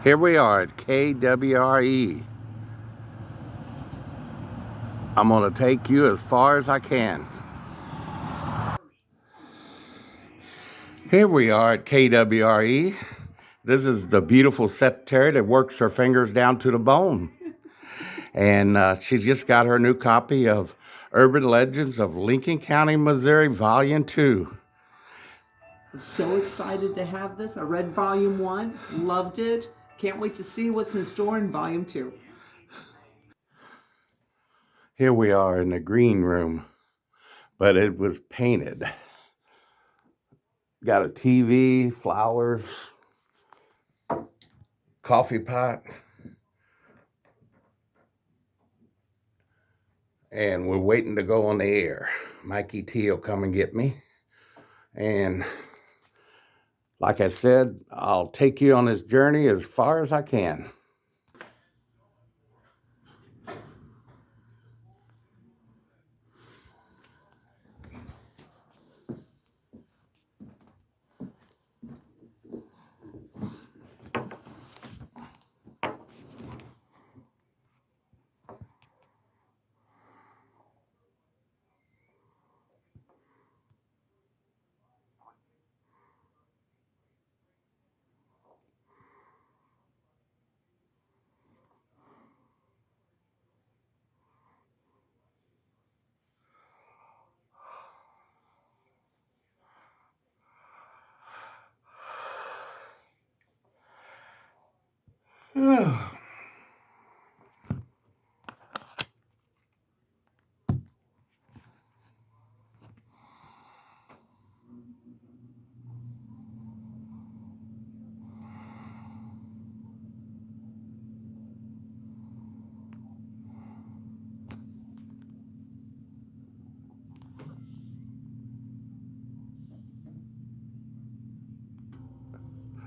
Here we are at KWRE. I'm going to take you as far as I can. Here we are at KWRE. This is the beautiful secretary that works her fingers down to the bone. And she just got her new copy of Urban Legends of Lincoln County, Missouri, Volume 2. I'm so excited to have this. I read Volume 1, loved it. Can't wait to see what's in store in Volume 2. Here we are in the green room, but it was painted. Got a TV, flowers, coffee pot. And we're waiting to go on the air. Mikey T will come and get me. And like I said, I'll take you on this journey as far as I can.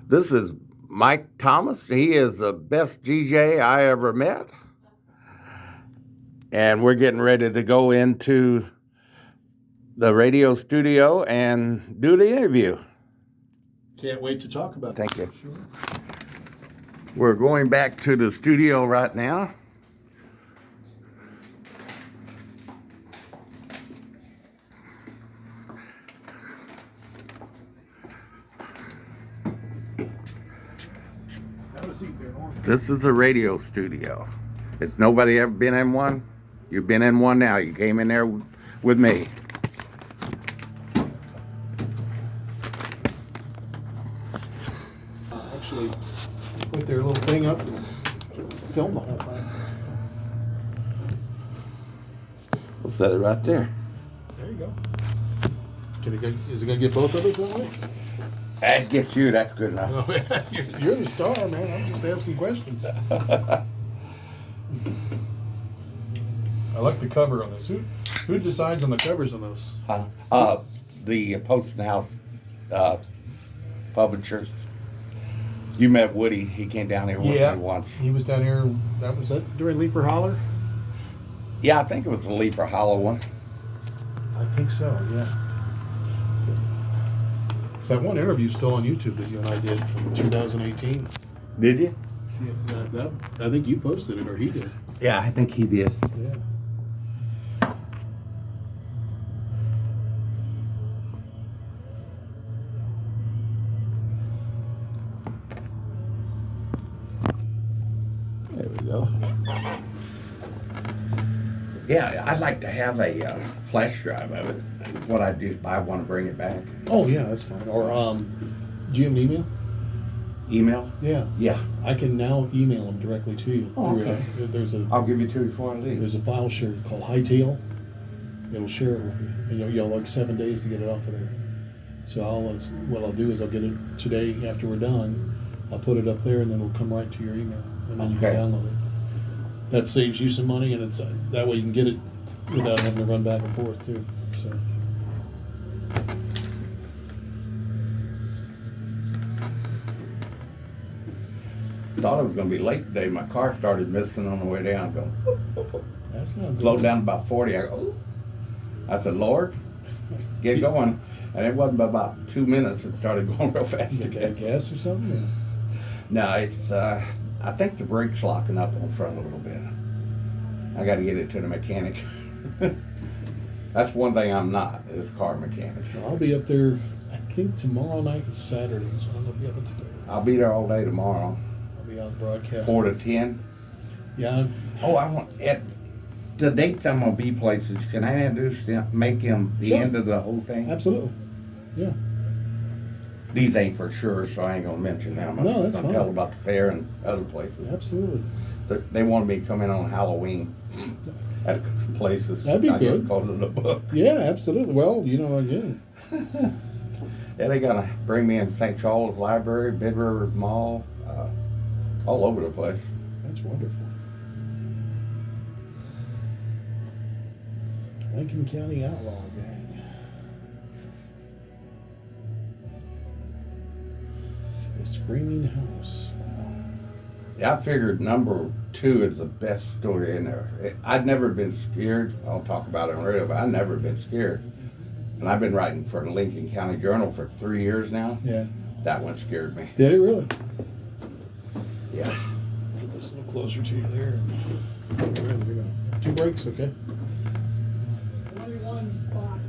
This is Mike Thomas. He is the best DJ I ever met. And we're getting ready to go into the radio studio and do the interview. Can't wait to talk about it. Thank you. Sure. We're going back to the studio right now. Have a seat there, Norman. This is a radio studio. Has nobody ever been in one? You've been in one now. You came in there with me. Actually, put their little thing up and film the whole thing. We'll set it right there. There you go. Is it going to get both of us that way? That gets you. That's good enough. No, you're the star, man. I'm just asking questions. I like the cover on this. Who decides on the covers on those? The Post and House publishers. You met Woody. He came down here with me once. He was down here. Was that during Leaper Holler? Yeah, I think it was the Leaper Hollow one. I think so, yeah. So that one interview still on YouTube that you and I did from 2018. Did you? Yeah, I think you posted it, or he did. Yeah, I think he did. Yeah. There we go. Yeah, I'd like to have a flash drive of it. What I do is buy one and bring it back. Oh yeah, that's fine. Or do you have an email? Email? Yeah. Yeah. I can now email them directly to you. Oh, okay. I'll give you two before I leave. There's a file share called Hightail. It'll share it with you, and you'll like 7 days to get it off of there. So what I'll do is I'll get it today after we're done. I'll put it up there, and then it'll come right to your email, and then you can download it. That saves you some money, and it's that way you can get it without having to run back and forth too. So. Thought I was going to be late today. My car started missing on the way down. Going, whoop, whoop, whoop. That's not good. Slowed down about 40. I go, ooh. I said, Lord, get going. And it wasn't but about 2 minutes. It started going real fast You got again. gas or something? No, it's I think the brake's locking up on front a little bit. I got to get it to the mechanic. That's one thing I'm not, is car mechanic. I'll be up there, I think tomorrow night and Saturday, so I'm gonna be up at the fair. I'll be there all day tomorrow. I'll be out broadcasting. 4 to 10. Yeah. Oh, I want at the dates I'm gonna be places. Can I introduce them? Make them the Sure. end of the whole thing. Absolutely. Yeah. These ain't for sure, so I ain't gonna mention them. I'm No, just that's gonna fine. tell about the fair and other places. Absolutely. They wanted me to come in on Halloween at some places. That'd be I good. just called it a book. Yeah, absolutely. Well, again. Yeah, they gotta bring me in St. Charles Library, Bid River Mall, all over the place. That's wonderful. Lincoln County Outlaw Gang. The Screaming House. Wow. Yeah, I figured number 2 is the best story in there. I'd never been scared. I'll talk about it on radio, but I've never been scared. And I've been writing for the Lincoln County Journal for 3 years now. Yeah. That one scared me. Did it really? Yeah. Get this a little closer to you there. There we go. 2 breaks, okay? 21 spots.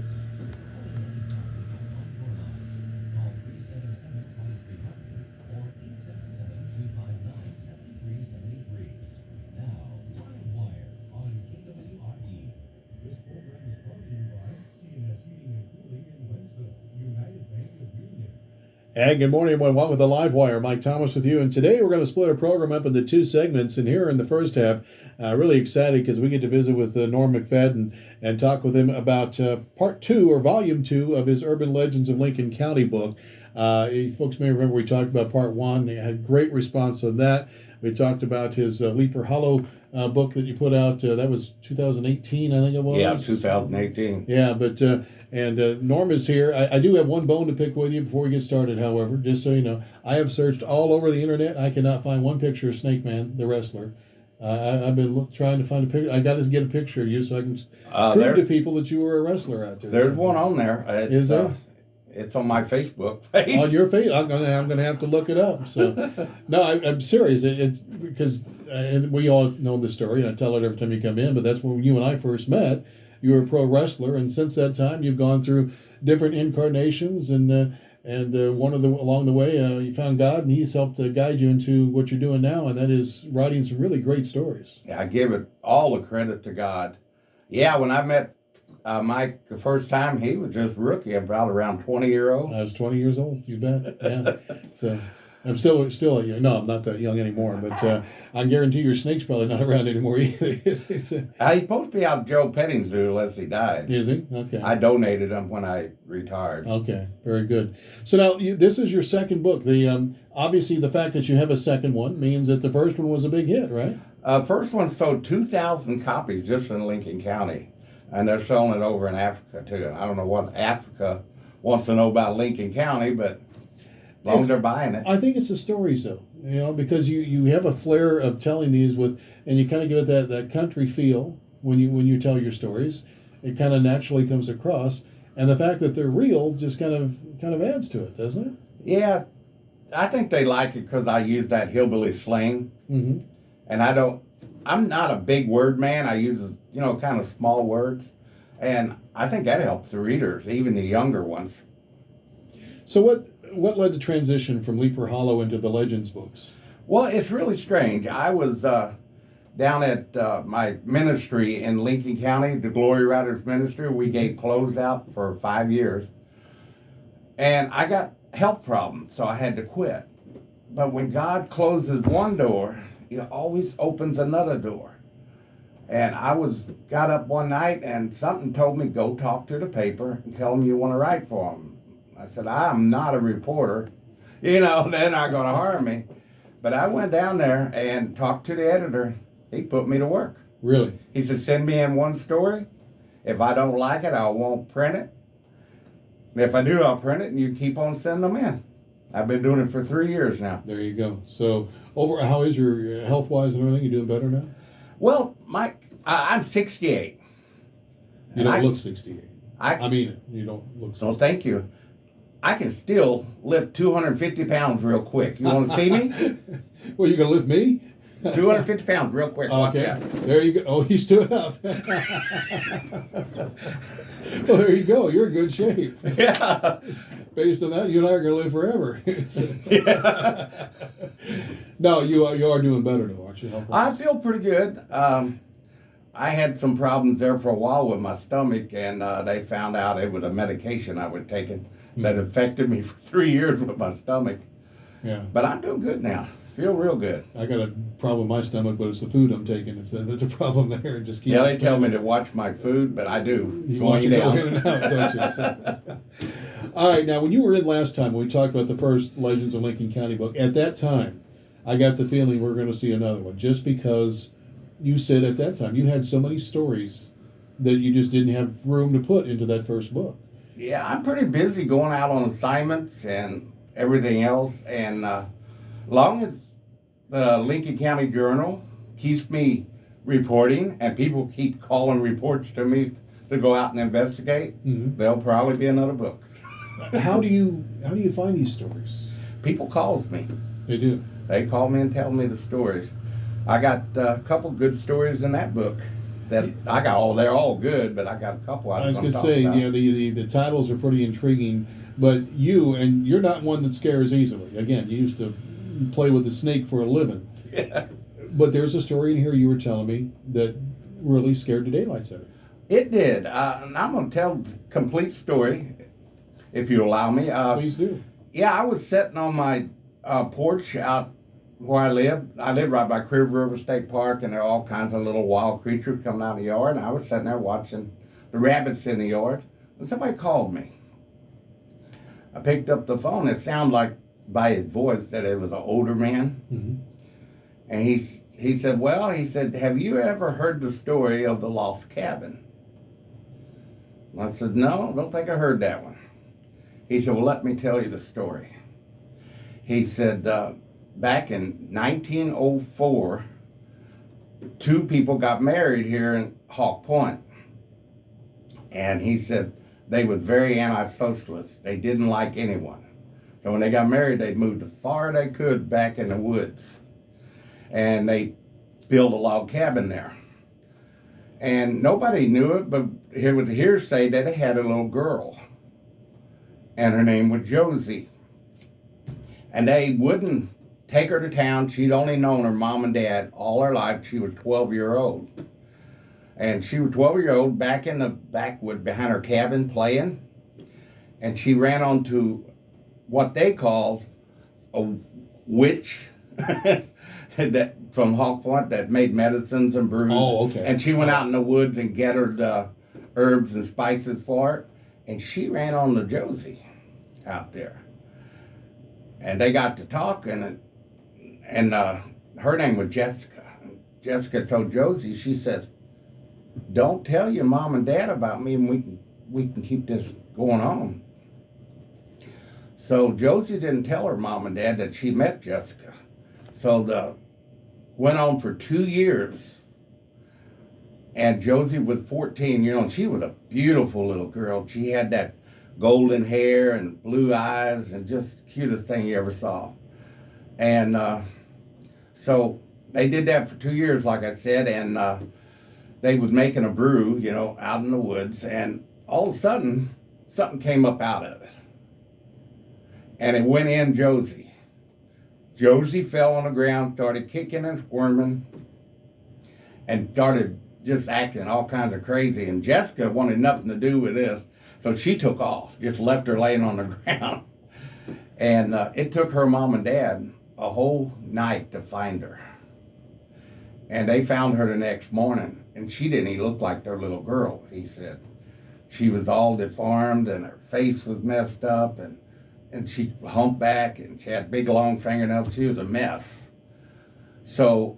And good morning, everyone. Welcome to the Live Wire. Mike Thomas with you. And today we're going to split our program up into 2 segments. And here in the first half, really excited because we get to visit with Norm McFadden and talk with him about part 2 or volume 2 of his Urban Legends of Lincoln County book. Folks may remember we talked about part 1. He had great response on that. We talked about his Leaper Hollow book that you put out. That was 2018, I think it was. Yeah, 2018. Yeah, but Norm is here. I do have one bone to pick with you before we get started, however, just so you know. I have searched all over the internet. I cannot find one picture of Snake Man, the wrestler. I've been trying to find a picture. I got to get a picture of you so I can prove to people that you were a wrestler out there. There's one on there. Is there? It's on my Facebook page. On your face, I'm gonna have to look it up. So, no, I'm serious. It's because and we all know the story, and I tell it every time you come in. But that's when you and I first met. You were a pro wrestler, and since that time, you've gone through different incarnations, and one of the along the way, you found God, and He's helped guide you into what you're doing now, and that is writing some really great stories. Yeah, I give it all the credit to God. Yeah, when I met Mike the first time, he was just rookie, about around 20-year-old. I was 20 years old. You bet. Yeah. So. I'm still no, I'm not that young anymore, but I guarantee your snake's probably not around anymore either. He's supposed to be out Joe Petting Zoo unless he died. Is he? Okay. I donated him when I retired. Okay, very good. So now this is your second book. The obviously the fact that you have a second one means that the first one was a big hit, right? First one sold 2,000 copies just in Lincoln County, and they're selling it over in Africa too. I don't know what Africa wants to know about Lincoln County, but as long as they're buying it. I think it's the stories, though, because you have a flair of telling these and you kind of give it that country feel when you tell your stories. It kind of naturally comes across, and the fact that they're real just kind of adds to it, doesn't it? Yeah, I think they like it because I use that hillbilly slang, and I'm not a big word man. I use kind of small words, and I think that helps the readers, even the younger ones. So what led to transition from Leaper Hollow into the Legends books? Well, it's really strange. I was down at my ministry in Lincoln County, the Glory Riders Ministry. We gave clothes out for 5 years. And I got health problems, so I had to quit. But when God closes one door, He always opens another door. And I got up one night and something told me, go talk to the paper and tell them you want to write for them. I said, I'm not a reporter. They're not going to harm me. But I went down there and talked to the editor. He put me to work. Really? He said, send me in one story. If I don't like it, I won't print it. If I do, I'll print it, and you keep on sending them in. I've been doing it for 3 years now. There you go. So, how is your health-wise and everything? You doing better now? Well, Mike, I'm 68. You don't look 68. I mean it. You don't look 68. So thank you. I can still lift 250 pounds real quick. You want to see me? Well, you gonna lift me? 250 pounds real quick. Watch Okay, out. there you go. Oh, he stood up. Well, there you go. You're in good shape. Yeah. Based on that, you and I are gonna live forever. Yeah. No, you are doing better though, aren't you? I feel pretty good. I had some problems there for a while with my stomach, and they found out it was a medication I was taking that affected me for 3 years with my stomach. Yeah. But I'm doing good now. Feel real good. I got a problem with my stomach, but it's the food I'm taking. That's a problem there. Just keep. Yeah, they tell me to watch my food, but I do. You Go want to on go down. in and out, don't you? So. All right, now when you were in last time, when we talked about the first Legends of Lincoln County book, at that time, I got the feeling we're going to see another one, just because you said at that time you had so many stories that you just didn't have room to put into that first book. Yeah, I'm pretty busy going out on assignments and everything else, and long as the Lincoln County Journal keeps me reporting and people keep calling reports to me to go out and investigate, there'll probably be another book. How do you find these stories? People calls me. They do. They call me and tell me the stories. I got a couple good stories in that book that I got all. They're all good, but I got a couple I was going going to to say, about. you know, the titles are pretty intriguing, but you're not one that scares easily. Again, you used to play with the snake for a living. Yeah. But there's a story in here you were telling me that really scared the daylights out of you. It did. And I'm going to tell the complete story, if you allow me. Please do. Yeah, I was sitting on my porch out where I live. I live right by kwre State Park, and there are all kinds of little wild creatures coming out of the yard. And I was sitting there watching the rabbits in the yard, and somebody called me. I picked up the phone. It sounded like by his voice that it was an older man. Mm-hmm. And he said, well, he said, have you ever heard the story of the lost cabin? I said, no, don't think I heard that one. He said, well, let me tell you the story. He said, back in 1904, two people got married here in Hawk Point. And he said they were very anti-socialist. They didn't like anyone. So when they got married, they moved as far as they could back in the woods. And they built a log cabin there. And nobody knew it, but it was hearsay that they had a little girl. And her name was Josie. And they wouldn't take her to town. She'd only known her mom and dad all her life. She was 12-year-old. And she was 12-year-old back in the backwood behind her cabin playing. And she ran onto what they called a witch that from Hawk Point that made medicines and brews. Oh, okay. And she went out in the woods and gathered herbs and spices for it. And she ran on to Josie out there. And they got to talking, and her name was Jessica. Jessica told Josie, she says, don't tell your mom and dad about me, and we can keep this going on. So Josie didn't tell her mom and dad that she met Jessica. So went on for 2 years. And Josie was 14, you know, and she was a beautiful little girl. She had that golden hair and blue eyes and just the cutest thing you ever saw. And so they did that for 2 years, like I said, and they was making a brew, you know, out in the woods, and all of a sudden, something came up out of it. And it went in Josie. Josie fell on the ground, started kicking and squirming, and started just acting all kinds of crazy. And Jessica wanted nothing to do with this, so she took off, just left her laying on the ground. And it took her mom and dad a whole night to find her. And they found her the next morning, and she didn't even look like their little girl, he said. She was all deformed, and her face was messed up, and she humped back, and she had big long fingernails. She was a mess. So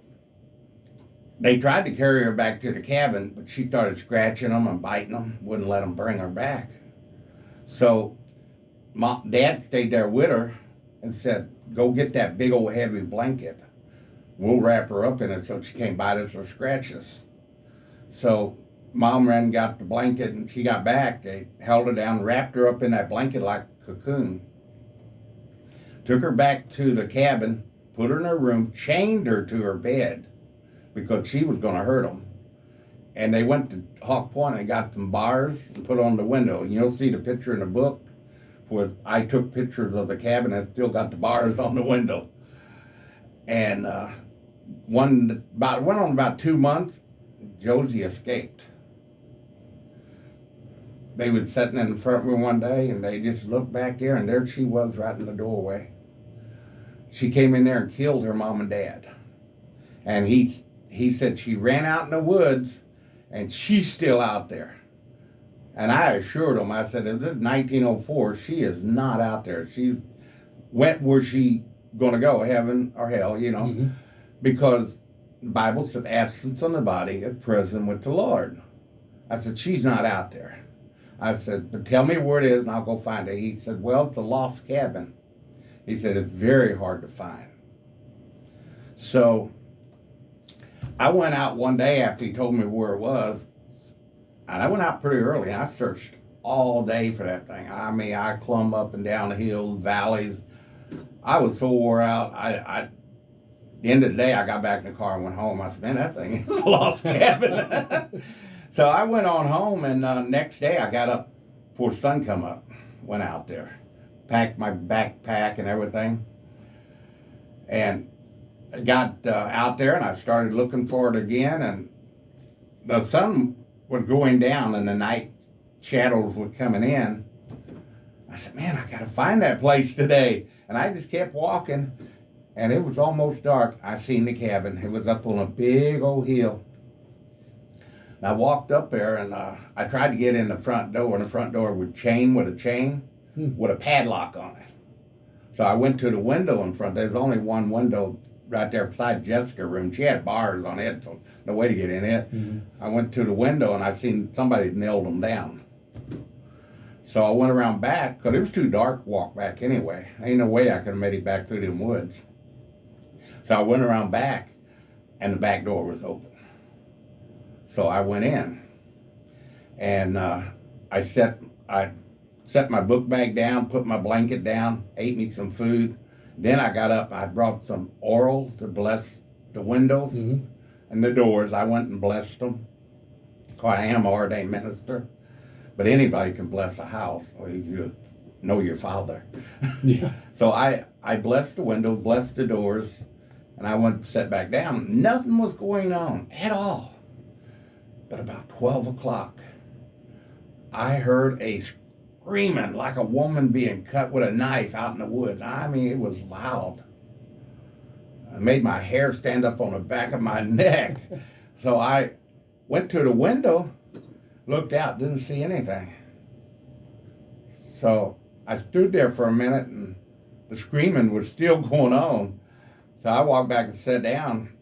they tried to carry her back to the cabin, but she started scratching them and biting them, wouldn't let them bring her back. So Dad stayed there with her and said, go get that big old heavy blanket. We'll wrap her up in it so she can't bite us or scratch us. So Mom ran and got the blanket, and she got back. They held her down, wrapped her up in that blanket like cocoon. Took her back to the cabin, put her in her room, chained her to her bed because she was going to hurt them. And they went to Hawk Point and got some bars and put on the window. And you'll see the picture in the book where I took pictures of the cabin and still got the bars on the window. And went on about 2 months, Josie escaped. They were sitting in the front room one day and they just looked back there and there she was right in the doorway. She came in there and killed her mom and dad. And he said she ran out in the woods and she's still out there. And I assured him, I said, if this is 1904, she is not out there. She went where she going to go, heaven or hell, you know, Mm-hmm. because the Bible said absence on the body is present with the Lord. I said, she's not out there. I said, but tell me where it is and I'll go find it. He said, well, it's a lost cabin. He said, it's very hard to find. So I went out one day after he told me where it was, and I went out pretty early and I searched all day for that thing. I mean, I clumb up and down the hills, valleys. I was so wore out. At the end of the day, I got back in the car and went home. I said, man, that thing is a lost cabin. So I went on home, and next day I got up before the sun come up, went out there, packed my backpack and everything, and I got out there and I started looking for it again, and the sun was going down and the night shadows were coming in. I said, man, I got to find that place today. And I just kept walking, and it was almost dark. I seen the cabin. It was up on a big old hill. And I walked up there, and I tried to get in the front door, and the front door was chained with a chain with a padlock on it. So I went to the window in front. There's only one window right there beside Jessica's room. She had bars on it, so no way to get in it. Mm-hmm. I went to the window, and I seen somebody nailed them down. So I went around back, because it was too dark to walk back anyway. Ain't no way I could have made it back through them woods. So I went around back, and the back door was open. So I went in, and I set my book bag down, put my blanket down, ate me some food. Then I got up, I brought some oil to bless the windows and the doors. I went and blessed them. I am an ordained minister, but anybody can bless a house, or you know your Father. Yeah. So I blessed the windows, blessed the doors, and I went to sit back down. Nothing was going on at all. But about 12 o'clock, I heard a screaming like a woman being cut with a knife out in the woods. I mean, it was loud. It made my hair stand up on the back of my neck. So I went to the window, looked out, didn't see anything. So I stood there for a minute, and the screaming was still going on. So I walked back and sat down.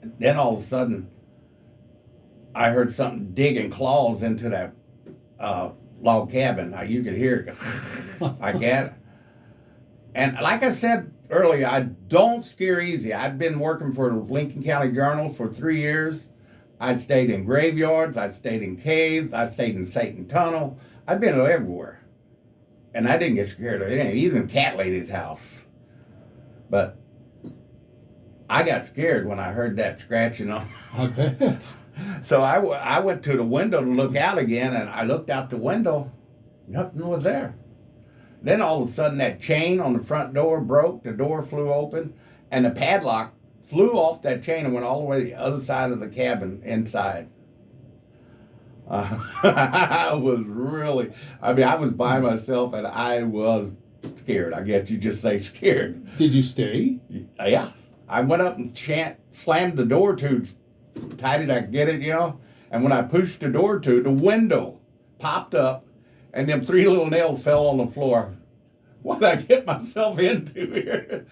And then all of a sudden, I heard something digging claws into that log cabin. Now you could hear it like that. And like I said earlier, I don't scare easy. I've been working for the Lincoln County Journal for 3 years. I'd stayed in graveyards. I'd stayed in caves. I stayed in Satan Tunnel. I've been everywhere. And I didn't get scared of it, even Cat Lady's house. But I got scared when I heard that scratching on. I bet. So I went to the window to look out again, and I looked out the window. Nothing was there. Then all of a sudden that chain on the front door broke, the door flew open, and the padlock flew off that chain and went all the way to the other side of the cabin inside. I was by myself, and I was scared. I guess you just say scared. Did you stay? Yeah. I went up and slammed the door to tight it, I get it, and when I pushed the door to, the window popped up, and them 3 little nails fell on the floor. What did I get myself into here?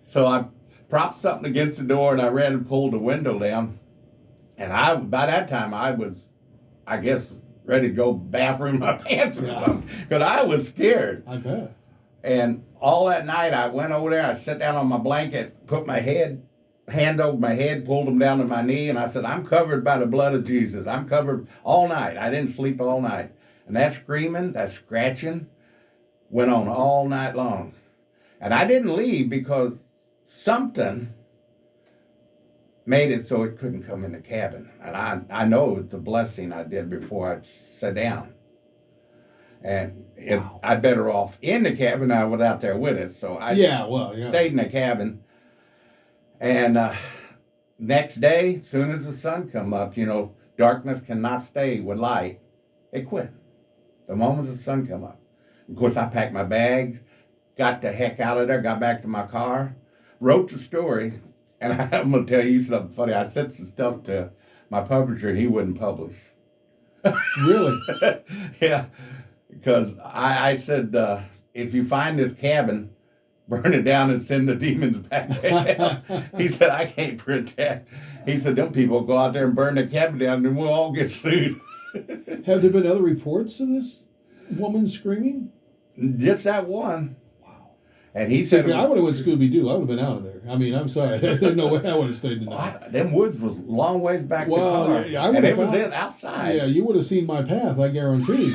So I propped something against the door, and I ran and pulled the window down, and by that time I was, I guess, ready to go bathroom my pants or something, because I was scared. I bet. And all that night I went over there, I sat down on my blanket, put my hand over my head, pulled them down to my knee, and I said, I'm covered by the blood of Jesus. I'm covered all night. I didn't sleep all night. And that screaming, that scratching, Went on all night long. And I didn't leave because something made it so it couldn't come in the cabin. And I know it's a blessing I did before I sat down. And Wow. I'd better off in the cabin. I was out there with it. So I stayed in the cabin. And next day, as soon as the sun come up, darkness cannot stay with light. It quit. The moment the sun come up. Of course, I packed my bags, got the heck out of there, got back to my car, wrote the story, and I'm going to tell you something funny. I sent some stuff to my publisher, he wouldn't publish. Really? Yeah, because I said, if you find this cabin, burn it down and send the demons back to hell. He said, I can't print that. He said, them people go out there and burn the cabin down and we'll all get sued. Have there been other reports of this woman screaming? Just that one. Wow. And he said, I would have went Scooby-Doo. I would have been out of there. I mean, I'm sorry. There's no way I would have stayed tonight. Them woods was a long ways back to the car. Yeah, and it was outside. Yeah, you would have seen my path, I guarantee.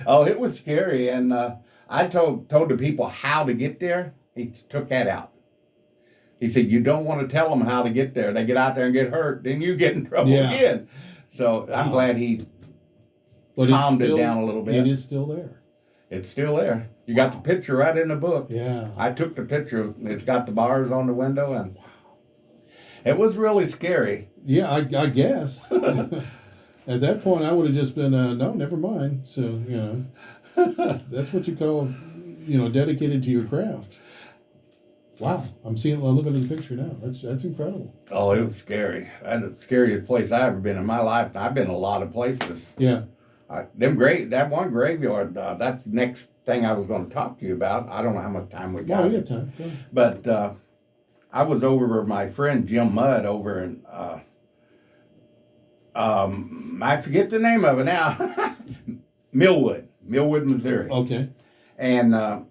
Oh, it was scary. And I told the people how to get there. He took that out. He said, you don't want to tell them how to get there. They get out there and get hurt. Then you get in trouble again. So I'm glad he calmed it down a little bit. It is still there. It's still there. You got the picture right in the book. Yeah. I took the picture. It's got the bars on the window, and it was really scary. Yeah, I guess. At that point, I would have just been, no, never mind. So, that's what you call, dedicated to your craft. Wow, I'm looking at the picture now. That's incredible. Oh, it was scary. That's the scariest place I've ever been in my life. I've been a lot of places. Yeah. That one graveyard, that's the next thing I was going to talk to you about. I don't know how much time we got. Oh, we got time. Yeah. But I was over with my friend Jim Mudd over in, I forget the name of it now, Millwood, Missouri. Okay. And I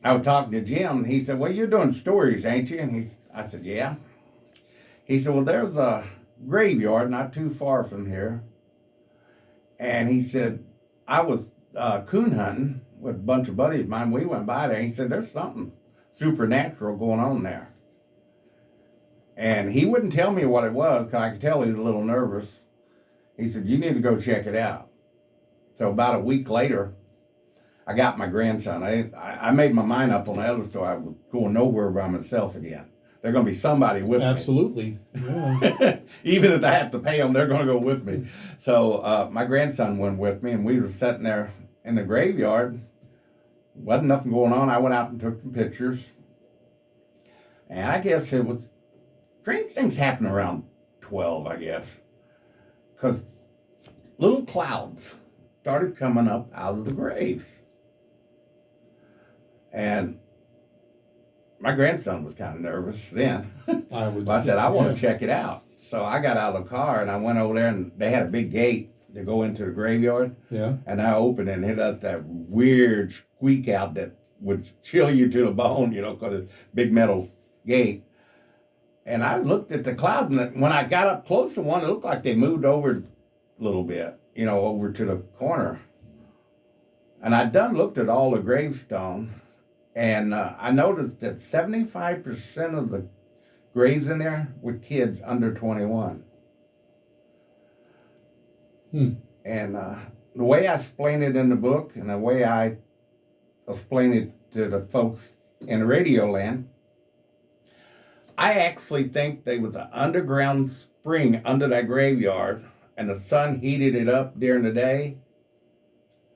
was talking to Jim, and he said, well, you're doing stories, ain't you? And I said, yeah. He said, well, there's a graveyard not too far from here. And he said, I was coon hunting with a bunch of buddies of mine. We went by there. He said, there's something supernatural going on there. And he wouldn't tell me what it was because I could tell he was a little nervous. He said, you need to go check it out. So about a week later, I got my grandson. I made my mind up on the other story. I was going nowhere by myself again. There's going to be somebody with me. Absolutely. Yeah. Even if I have to pay them, they're going to go with me. So my grandson went with me, and we were sitting there in the graveyard. Wasn't nothing going on. I went out and took some pictures. And I guess it was strange things happened around 12, I guess. Because little clouds started coming up out of the graves. And my grandson was kind of nervous then. I said, I want to check it out. So I got out of the car and I went over there, and they had a big gate to go into the graveyard. Yeah. And I opened it and hit up that weird squeak out that would chill you to the bone, because it's a big metal gate. And I looked at the cloud, and when I got up close to one, it looked like they moved over a little bit, over to the corner. And I looked at all the gravestones. And I noticed that 75% of the graves in there were kids under 21. And the way I explain it in the book, and the way I explain it to the folks in Radio Land, I actually think there was an underground spring under that graveyard, and the sun heated it up during the day.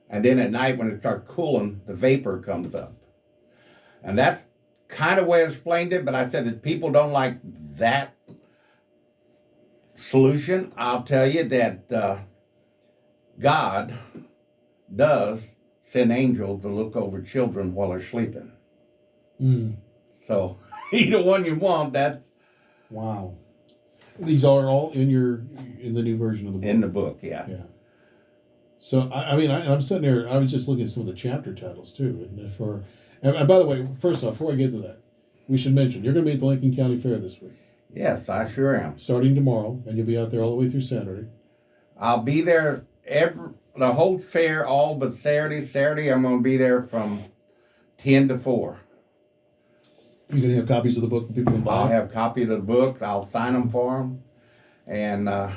And then at night, when it starts cooling, the vapor comes up. And that's kind of way I explained it, but I said that people don't like that solution. I'll tell you that God does send angels to look over children while they're sleeping. So either one you want, that's... Wow. These are all in the new version of the book? In the book, yeah. Yeah. So, I'm sitting there, I was just looking at some of the chapter titles, too. And by the way, first off, before I get to that, we should mention, you're going to be at the Lincoln County Fair this week. Yes, I sure am. Starting tomorrow, and you'll be out there all the way through Saturday. I'll be there the whole fair, all but Saturday. Saturday, I'm going to be there from 10 to 4. You're going to have copies of the book that people can buy? I'll have copies of the books. I'll sign them for them. And I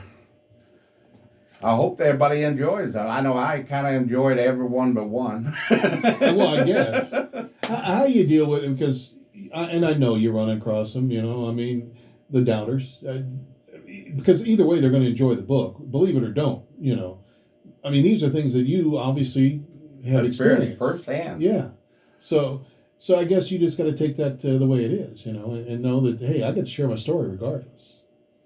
hope everybody enjoys them. I know I kind of enjoyed every one but one. Well, I guess. How do you deal with it? Because, and I know you run across them, you know, I mean, the doubters. Because either way, they're going to enjoy the book, believe it or don't, you know. I mean, these are things that you obviously have experienced firsthand. Yeah. So I guess you just got to take that the way it is, you know, and know that, hey, I get to share my story regardless.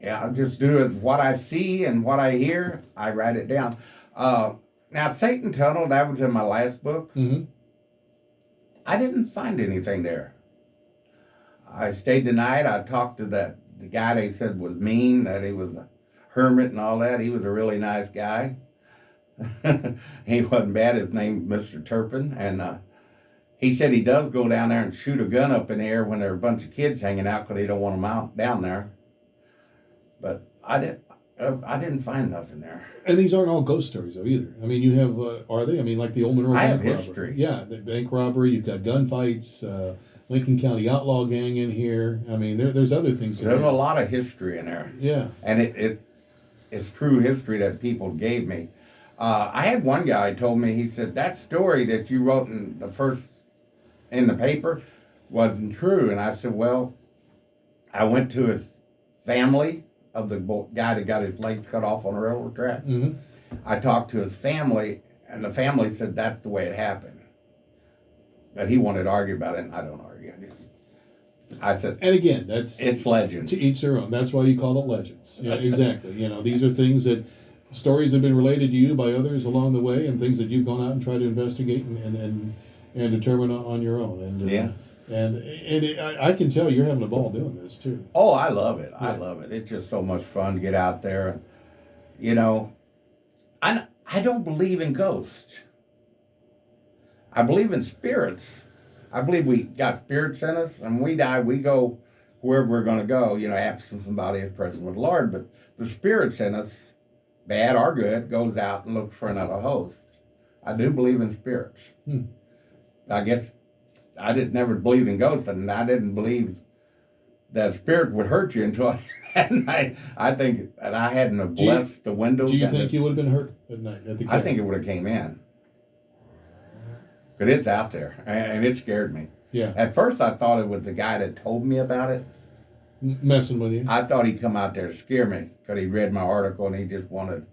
Yeah, I just do it. What I see and what I hear, I write it down. Now, Satan Tunnel, that was in my last book. Mm-hmm. I didn't find anything there. I stayed the night. I talked to the guy they said was mean, that he was a hermit and all that. He was a really nice guy. He wasn't bad. His name was Mr. Turpin. And he said he does go down there and shoot a gun up in the air when there are a bunch of kids hanging out because he don't want them out down there. But I didn't find nothing there. And these aren't all ghost stories, though, either. I mean, you have, are they? I mean, like the Old Monroe I bank have robbery. history. Yeah, the bank robbery. You've got gunfights, Lincoln County outlaw gang in here. I mean, there's other things. There's a lot of history in there. Yeah. And it's true history that people gave me. I had one guy told me, he said, that story that you wrote in the paper wasn't true. And I said, well, I went to his family of the guy that got his legs cut off on a railroad track. Mm-hmm. I talked to his family, and the family said that's the way it happened. But he wanted to argue about it, and I don't argue. I said, and again, it's legends. To each their own. That's why you call it legends. Yeah, exactly. You know, these are things that stories have been related to you by others along the way, and things that you've gone out and tried to investigate and determine on your own. And yeah. And I can tell you're having a ball doing this too. Oh, I love it. Yeah. I love it. It's just so much fun to get out there. And, you know, I don't believe in ghosts. I believe in spirits. I believe we got spirits in us, and when we die, we go wherever we're going to go. You know, absent somebody is present with the Lord. But the spirits in us, bad or good, goes out and looks for another host. I do believe in spirits. I guess I never believed in ghosts, and I didn't believe that a spirit would hurt you until I think that I hadn't blessed the windows. Do you think you would have been hurt at night at the camp? I think it would have came in. But it's out there, and it scared me. Yeah. At first, I thought it was the guy that told me about it. Messing with you? I thought he'd come out there to scare me because he read my article and he just wanted,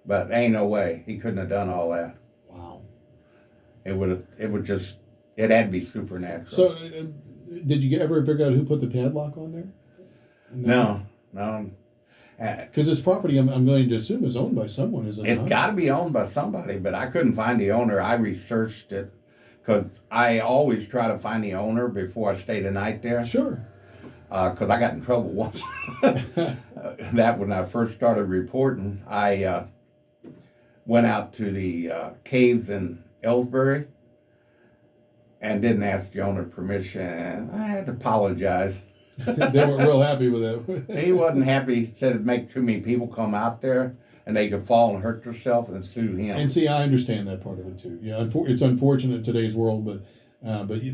but ain't no way. He couldn't have done all that. Wow. It had to be supernatural. So, did you ever figure out who put the padlock on there? No. Because this property, I'm going to assume, is owned by someone, is it not? It got to be owned by somebody, but I couldn't find the owner. I researched it because I always try to find the owner before I stay the night there. Sure. Because I got in trouble once. That when I first started reporting, I went out to the caves in Ellsbury and didn't ask the owner permission. I had to apologize. They weren't real happy with that. He wasn't happy. He said it'd make too many people come out there and they could fall and hurt themselves and sue him. And see, I understand that part of it too. Yeah, it's unfortunate in today's world, but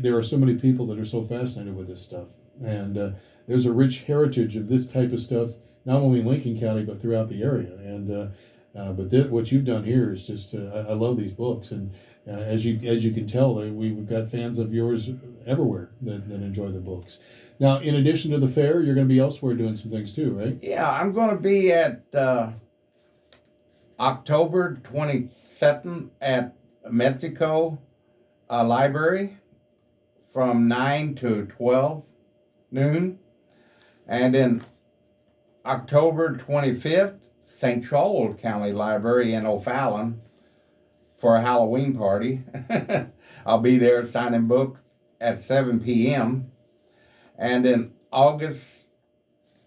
there are so many people that are so fascinated with this stuff. And there's a rich heritage of this type of stuff, not only in Lincoln County, but throughout the area. And what you've done here is just, I love these books. And as you can tell, we've got fans of yours everywhere that enjoy the books. Now, in addition to the fair, you're going to be elsewhere doing some things too, right? Yeah, I'm going to be at October 22nd at Mexico Library from 9 to 12 noon. And then October 25th, St. Charles County Library in O'Fallon for a Halloween party. I'll be there signing books at 7 p.m. And then October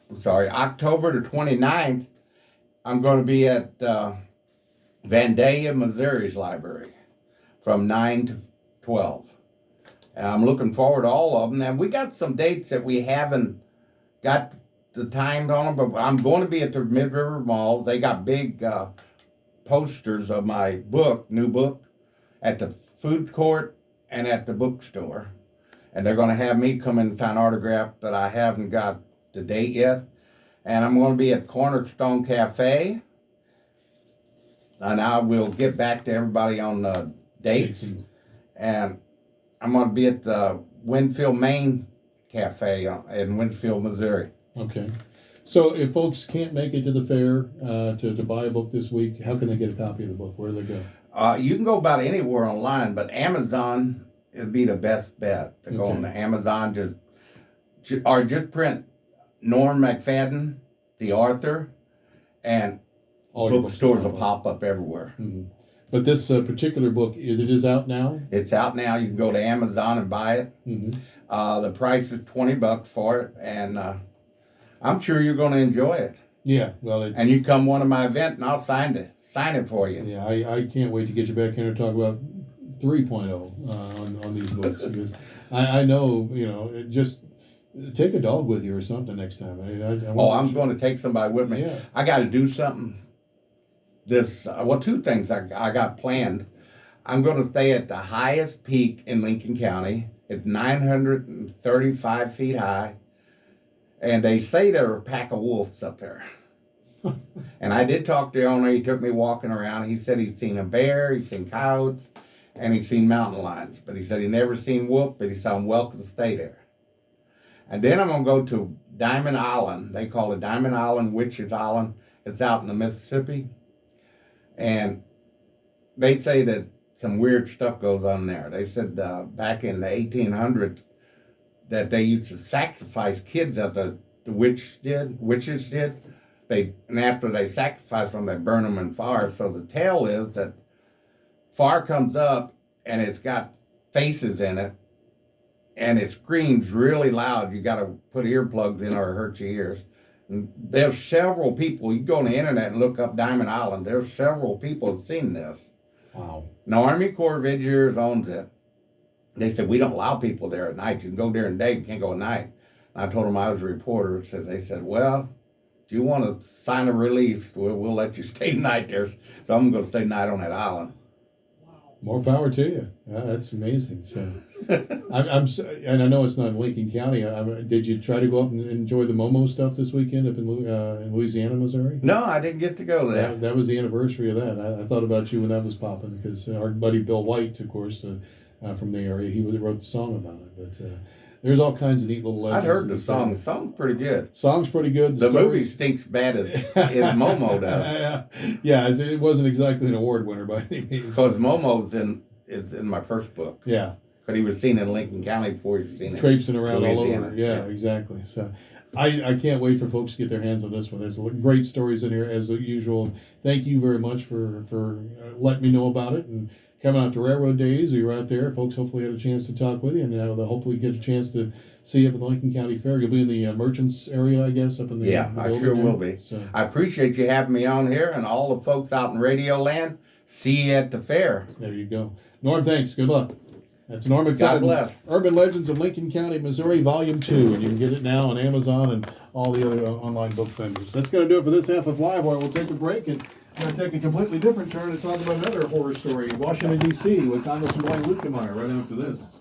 the 29th, I'm going to be at Vandalia, Missouri's library from 9 to 12. And I'm looking forward to all of them. And we got some dates that we haven't got the times on them, but I'm going to be at the Mid River Mall. They got big posters of my book, new book, at the food court and at the bookstore. And they're going to have me come in and sign autograph, but I haven't got the date yet. And I'm going to be at Cornerstone Cafe. And I will get back to everybody on the dates. And I'm going to be at the Winfield, Maine Cafe in Winfield, Missouri. Okay. So if folks can't make it to the fair to buy a book this week, how can they get a copy of the book? Where do they go? You can go about anywhere online, but Amazon would be the best bet to go on to Amazon. Just print Norman McFadden, the author, and All bookstores will pop up everywhere. Mm-hmm. But this particular book, it is out now? It's out now. You can go to Amazon and buy it. Mm-hmm. The price is $20 for it, and I'm sure you're going to enjoy it. Yeah, well, it's... And you come one of my event, and I'll sign it for you. Yeah, I can't wait to get you back here and talk about 3.0 on these books, because I know, just take a dog with you or something next time. I'm going to take somebody with me. Yeah. I got to do something. Two things I got planned. I'm going to stay at the highest peak in Lincoln County. It's 935 feet high. And they say there are a pack of wolves up there. And I did talk to the owner. He took me walking around. He said he's seen a bear, he's seen coyotes, and he's seen mountain lions. But he said he never seen wolf, but he said I'm welcome to stay there. And then I'm going to go to Diamond Island. They call it Diamond Island, Witches Island. It's out in the Mississippi. And they say that some weird stuff goes on there. They said back in the 1800s that they used to sacrifice kids that the witches did. And after they sacrifice them, they burn them in fire. So the tale is that fire comes up and it's got faces in it, and it screams really loud. You got to put earplugs in or it hurts your ears. And there's several people. You go on the internet and look up Diamond Island. There's several people have seen this. Wow. Now, Army Corps of Engineers owns it. They said, we don't allow people there at night. You can go during the day, you can't go at night. And I told them I was a reporter. They said, well, do you want to sign a release? We'll let you stay tonight there. So I'm going to stay tonight on that island. More power to you. That's amazing. So, and I know it's not in Lincoln County. Did you try to go up and enjoy the Momo stuff this weekend up in Louisiana, Missouri? No, I didn't get to go there. That was the anniversary of that. I thought about you when that was popping, because our buddy Bill White, of course, from the area, he wrote the song about it. But there's all kinds of neat little legends. I'd heard the song. The song's pretty good. Song's pretty good. The movie stinks bad as Momo does. Yeah, it wasn't exactly an award winner by any means. Because Momo's in my first book. Yeah. But he was seen in Lincoln County before he was seen in traipsing around Louisiana. all over. Yeah, exactly. So I can't wait for folks to get their hands on this one. There's great stories in here as usual. Thank you very much for letting me know about it and coming out to Railroad Days. You're out there. Folks hopefully had a chance to talk with you, and they'll hopefully get a chance to see you up at the Lincoln County Fair. You'll be in the merchants area, I guess, up in the Yeah, I sure will be. So I appreciate you having me on here, and all the folks out in Radio Land. See you at the fair. There you go. Norm, thanks. Good luck. That's Norm McFadden. God bless. Urban Legends of Lincoln County, Missouri, Volume 2. And you can get it now on Amazon and all the other online book vendors. That's going to do it for this half of Livewire. We'll take a break and going to take a completely different turn and talk about another horror story in Washington, D.C. with Congressman Blaine Luetkemeyer right after this.